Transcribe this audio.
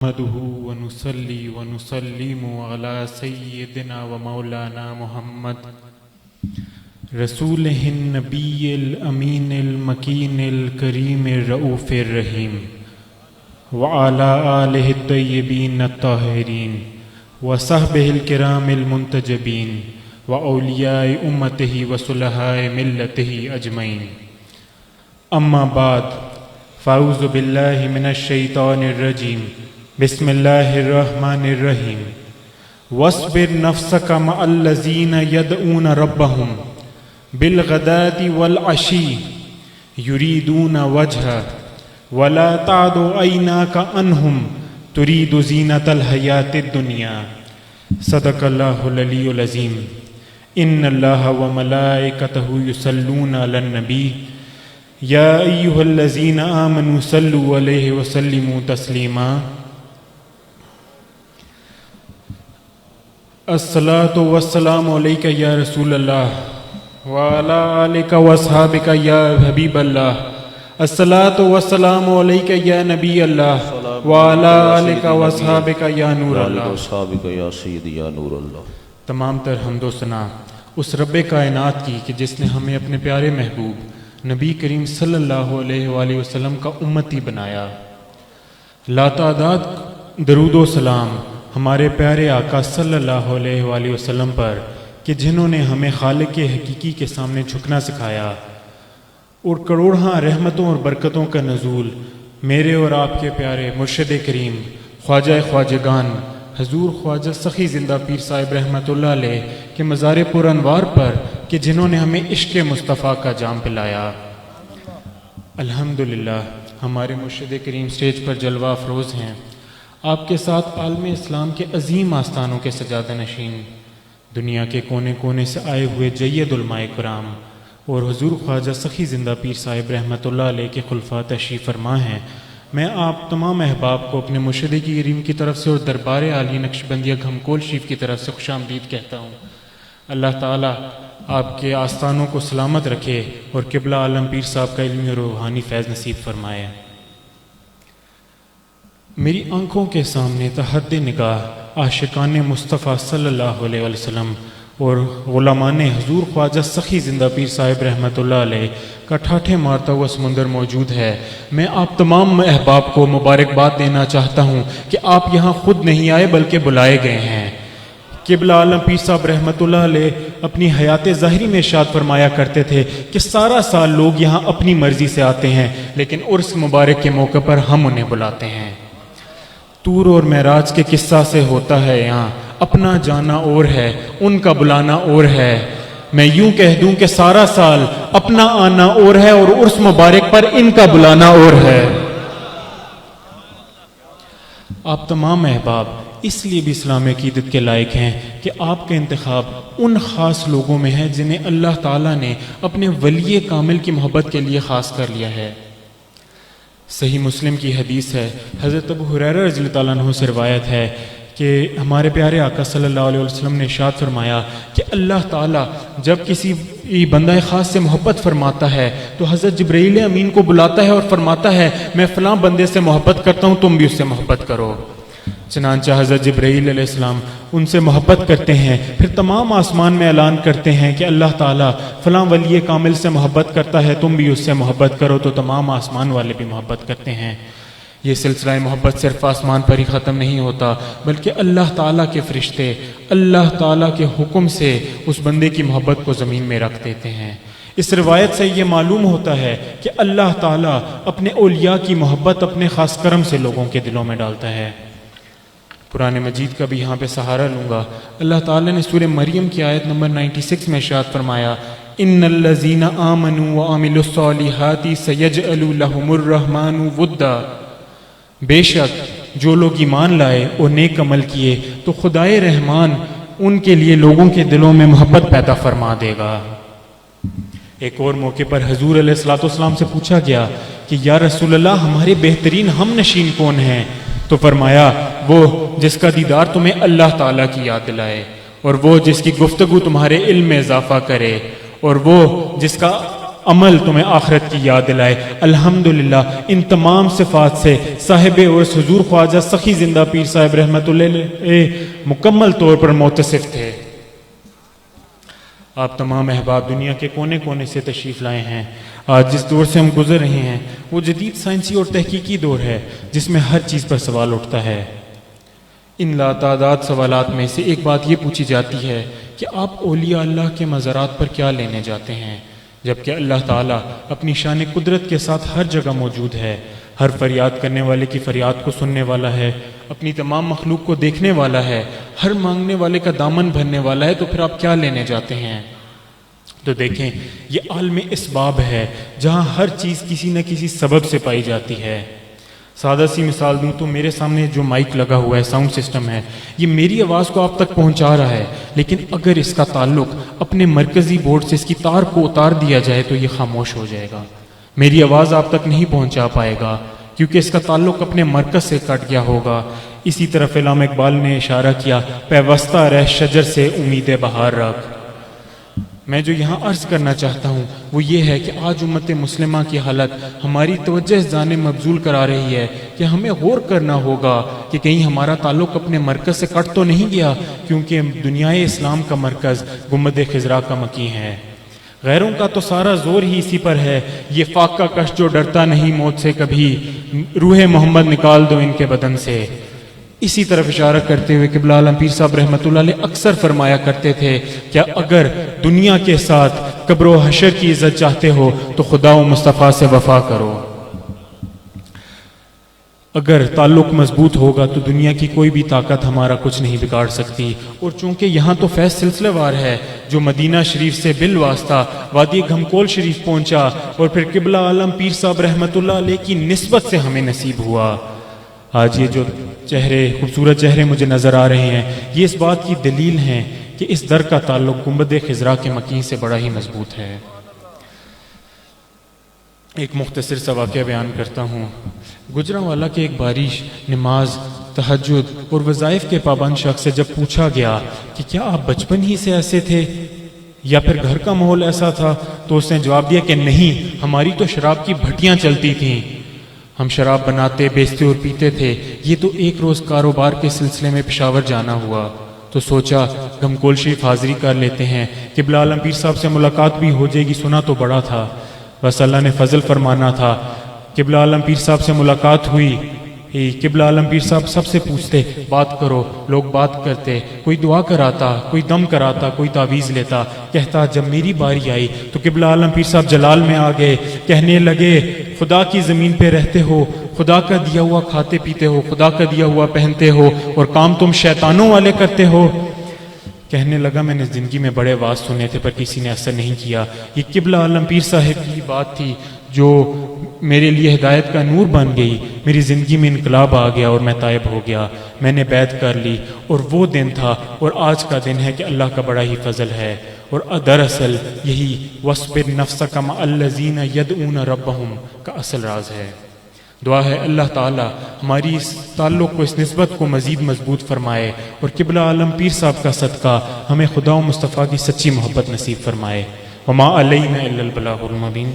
نحمده ونصلي ونسلم على سيدنا ومولانا محمد رسوله النبي الأمين المكين الكريم الرؤوف الرحيم وعلى آله الطيبين الطاهرين وصحبه الكرام المنتجبين وأولياء أمته وصلحاء ملته أجمعين. أما بعد، فأعوذ بالله من الشيطان الرجيم. بسم الله الرحمن الرحيم. واصبر نفسك مع الذين يدعون ربهم بالغداة والعشي يريدون وجهه ولا تعد عيناك عنهم تريد زينة الحياة الدنيا. صدق الله العلي العظيم. إن الله وملائكته يصلون على النبي يا أيها الذين آمنوا صلوا عليه وسلموا تسليما. الصلاة والسلام عليك يا رسول الله وعلى آلك وأصحابك يا حبيب الله. الصلاة والسلام عليك يا نبي الله وعلى آلك وأصحابك يا نور الله. تمام تر حمد و ثنا اس رب کائنات کی کہ جس نے ہمیں اپنے پیارے محبوب نبی کریم صلی اللہ علیہ وآلہ وسلم کا امتی بنایا. لاتعداد درود و سلام ہمارے پیارے آقا صلی اللہ علیہ وآلہ وسلم پر کہ جنہوں نے ہمیں خالق حقیقی کے سامنے جھکنا سکھایا، اور کروڑہاں رحمتوں اور برکتوں کا نزول میرے اور آپ کے پیارے مرشد کریم خواجہ خواجگان حضور خواجہ سخی زندہ پیر صاحب رحمۃ اللہ علیہ کے مزار پر انوار پر کہ جنہوں نے ہمیں عشق مصطفیٰ کا جام پلایا. الحمدللہ ہمارے مرشد کریم سٹیج پر جلوہ افروز ہیں. آپ کے ساتھ عالم اسلام کے عظیم آستانوں کے سجادہ نشین، دنیا کے کونے کونے سے آئے ہوئے جید علماء کرام اور حضور خواجہ سخی زندہ پیر صاحب رحمۃ اللہ علیہ کے خلفاء تشریف فرما ہیں. میں آپ تمام احباب کو اپنے مرشد کی کریم کی طرف سے اور دربار عالی نقشبندیہ گھمکول شریف کی طرف سے خوش آمدید کہتا ہوں. اللہ تعالیٰ آپ کے آستانوں کو سلامت رکھے اور قبلہ عالم پیر صاحب کا علمی اور روحانی فیض نصیب فرمائے. میری آنکھوں کے سامنے تحد نگاہ عاشقان مصطفیٰ صلی اللہ علیہ وسلم اور غلامان حضور خواجہ سخی زندہ پیر صاحب رحمۃ اللہ علیہ کا ٹھاٹھے مارتا ہوا سمندر موجود ہے. میں آپ تمام احباب کو مبارکباد دینا چاہتا ہوں کہ آپ یہاں خود نہیں آئے بلکہ بلائے گئے ہیں. قبلہ عالم پیر صاحب رحمۃ اللہ علیہ اپنی حیات ظاہری میں ارشاد فرمایا کرتے تھے کہ سارا سال لوگ یہاں اپنی مرضی سے آتے ہیں، لیکن عرس مبارک کے موقع پر ہم انہیں بلاتے ہیں. طور اور معراج کے قصہ سے ہوتا ہے یہاں اپنا جانا اور ہے، ان کا بلانا اور ہے. میں یوں کہہ دوں کہ سارا سال اپنا آنا اور ہے اور عرس مبارک پر ان کا بلانا اور ہے. آپ تمام احباب اس لیے بھی اسلام عقیدت کے لائق ہیں کہ آپ کا انتخاب ان خاص لوگوں میں ہے جنہیں اللہ تعالیٰ نے اپنے ولی کامل کی محبت کے لیے خاص کر لیا ہے. صحیح مسلم کی حدیث ہے، حضرت ابو ہریرہ رضی اللہ تعالیٰ عنہ سے روایت ہے کہ ہمارے پیارے آقا صلی اللہ علیہ وسلم نے ارشاد فرمایا کہ اللہ تعالیٰ جب کسی بندہ خاص سے محبت فرماتا ہے تو حضرت جبرائیل امین کو بلاتا ہے اور فرماتا ہے میں فلاں بندے سے محبت کرتا ہوں، تم بھی اس سے محبت کرو. چنانچہ حضرت جبرائیل علیہ السلام ان سے محبت کرتے ہیں، پھر تمام آسمان میں اعلان کرتے ہیں کہ اللہ تعالیٰ فلاں ولی کامل سے محبت کرتا ہے، تم بھی اس سے محبت کرو، تو تمام آسمان والے بھی محبت کرتے ہیں. یہ سلسلہ محبت صرف آسمان پر ہی ختم نہیں ہوتا بلکہ اللہ تعالیٰ کے فرشتے اللہ تعالیٰ کے حکم سے اس بندے کی محبت کو زمین میں رکھ دیتے ہیں. اس روایت سے یہ معلوم ہوتا ہے کہ اللہ تعالیٰ اپنے اولیاء کی محبت اپنے خاص کرم سے لوگوں کے دلوں میں ڈالتا ہے. قرآن مجید کا بھی یہاں پہ سہارا لوں گا. اللہ تعالیٰ نے سورہ مریم کی آیت نمبر 96 میں ارشاد فرمایا ان الذین آمنوا وعملوا الصالحات سیجعل لهم الرحمن ودا. بے شک جو لوگ ایمان لائے اور نیک عمل کیے تو خدائے رحمان ان کے لیے لوگوں کے دلوں میں محبت پیدا فرما دے گا. ایک اور موقع پر حضور علیہ الصلوۃ والسلام سے پوچھا گیا کہ یا رسول اللہ ہمارے بہترین ہم نشین کون ہیں؟ تو فرمایا وہ جس کا دیدار تمہیں اللہ تعالیٰ کی یاد دلائے، اور وہ جس کی گفتگو تمہارے علم میں اضافہ کرے، اور وہ جس کا عمل تمہیں آخرت کی یاد دلائے۔ الحمدللہ ان تمام صفات سے صاحب عرس حضور خواجہ سخی زندہ پیر صاحب رحمۃ اللہ علیہ مکمل طور پر متصف تھے۔ آپ تمام احباب دنیا کے کونے کونے سے تشریف لائے ہیں۔ آج جس دور سے ہم گزر رہے ہیں وہ جدید سائنسی اور تحقیقی دور ہے جس میں ہر چیز پر سوال اٹھتا ہے۔ ان لاتعداد سوالات میں سے ایک بات یہ پوچھی جاتی ہے کہ آپ اولیاء اللہ کے مزارات پر کیا لینے جاتے ہیں، جبکہ اللہ تعالیٰ اپنی شان قدرت کے ساتھ ہر جگہ موجود ہے، ہر فریاد کرنے والے کی فریاد کو سننے والا ہے، اپنی تمام مخلوق کو دیکھنے والا ہے، ہر مانگنے والے کا دامن بھرنے والا ہے، تو پھر آپ کیا لینے جاتے ہیں؟ تو دیکھیں یہ عالم اسباب ہے جہاں ہر چیز کسی نہ کسی سبب سے پائی جاتی ہے۔ سادہ سی مثال دوں تو میرے سامنے جو مائک لگا ہوا ہے، ساؤنڈ سسٹم ہے، یہ میری آواز کو آپ تک پہنچا رہا ہے، لیکن اگر اس کا تعلق اپنے مرکزی بورڈ سے اس کی تار کو اتار دیا جائے تو یہ خاموش ہو جائے گا، میری آواز آپ تک نہیں پہنچا پائے گا کیونکہ اس کا تعلق اپنے مرکز سے کٹ گیا ہوگا۔ اسی طرف علامہ اقبال نے اشارہ کیا، پیوستہ رہ شجر سے امید بہار رکھ۔ میں جو یہاں عرض کرنا چاہتا ہوں وہ یہ ہے کہ آج امت مسلمہ کی حالت ہماری توجہ اس جانب مبذول کرا رہی ہے کہ ہمیں غور کرنا ہوگا کہ کہیں ہمارا تعلق اپنے مرکز سے کٹ تو نہیں گیا، کیونکہ دنیائے اسلام کا مرکز گنبد خضرا کا مکین ہے۔ غیروں کا تو سارا زور ہی اسی پر ہے، یہ فاقہ کش جو ڈرتا نہیں موت سے کبھی، روح محمد نکال دو ان کے بدن سے۔ اسی طرف اشارہ کرتے ہوئے قبلہ عالم پیر صاحب رحمۃ اللہ علیہ اکثر فرمایا کرتے تھے کہ اگر دنیا کے ساتھ قبر و حشر کی عزت چاہتے ہو تو خدا و مصطفیٰ سے وفا کرو۔ اگر تعلق مضبوط ہوگا تو دنیا کی کوئی بھی طاقت ہمارا کچھ نہیں بگاڑ سکتی۔ اور چونکہ یہاں تو فیض سلسلہ وار ہے جو مدینہ شریف سے بالواسطہ وادی گھمکول شریف پہنچا اور پھر قبلہ عالم پیر صاحب رحمۃ اللہ علیہ کی نسبت سے ہمیں نصیب ہوا۔ آج یہ جو خوبصورت چہرے مجھے نظر آ رہے ہیں یہ اس بات کی دلیل ہیں کہ اس در کا تعلق گنبد خضرا کے مکین سے بڑا ہی مضبوط ہے۔ ایک مختصر سا واقعہ بیان کرتا ہوں۔ گجرانوالہ کے ایک بارش نماز، تہجد اور وظائف کے پابند شخص سے جب پوچھا گیا کہ کیا آپ بچپن ہی سے ایسے تھے یا پھر گھر کا ماحول ایسا تھا، تو اس نے جواب دیا کہ نہیں، ہماری تو شراب کی بھٹیاں چلتی تھیں، ہم شراب بناتے، بیچتے اور پیتے تھے۔ یہ تو ایک روز کاروبار کے سلسلے میں پشاور جانا ہوا تو سوچا گھمکول شریف حاضری کر لیتے ہیں، قبلہ عالم پیر صاحب سے ملاقات بھی ہو جائے گی، سنا تو بڑا تھا، بس اللہ نے فضل فرمانا تھا۔ قبلہ عالم پیر صاحب سے ملاقات ہوئی، قبلہ عالم پیر صاحب سب سے پوچھتے بات کرو، لوگ بات کرتے، کوئی دعا کراتا، کوئی دم کراتا، کوئی تعویذ لیتا۔ کہتا جب میری باری آئی تو قبلہ عالم پیر صاحب جلال میں آ گئے، کہنے لگے خدا کی زمین پہ رہتے ہو، خدا کا دیا ہوا کھاتے پیتے ہو، خدا کا دیا ہوا پہنتے ہو، اور کام تم شیطانوں والے کرتے ہو۔ کہنے لگا میں نے زندگی میں بڑے واز سنے تھے پر کسی نے اثر نہیں کیا، یہ قبلہ عالم پیر صاحب کی بات تھی جو میرے لیے ہدایت کا نور بن گئی، میری زندگی میں انقلاب آ گیا اور میں تائب ہو گیا، میں نے بیعت کر لی، اور وہ دن تھا اور آج کا دن ہے کہ اللہ کا بڑا ہی فضل ہے۔ اور دراصل یہی وَاصْبِرْ نَفْسَكَ مَعَ الَّذِينَ يَدْعُونَ رَبَّهُمْ کا اصل راز ہے۔ دعا ہے اللہ تعالی ہماری اس تعلق کو، اس نسبت کو مزید مضبوط فرمائے اور قبلہ عالم پیر صاحب کا صدقہ ہمیں خدا و مصطفیٰ کی سچی محبت نصیب فرمائے۔ وما علینا الا البلاغ المبین۔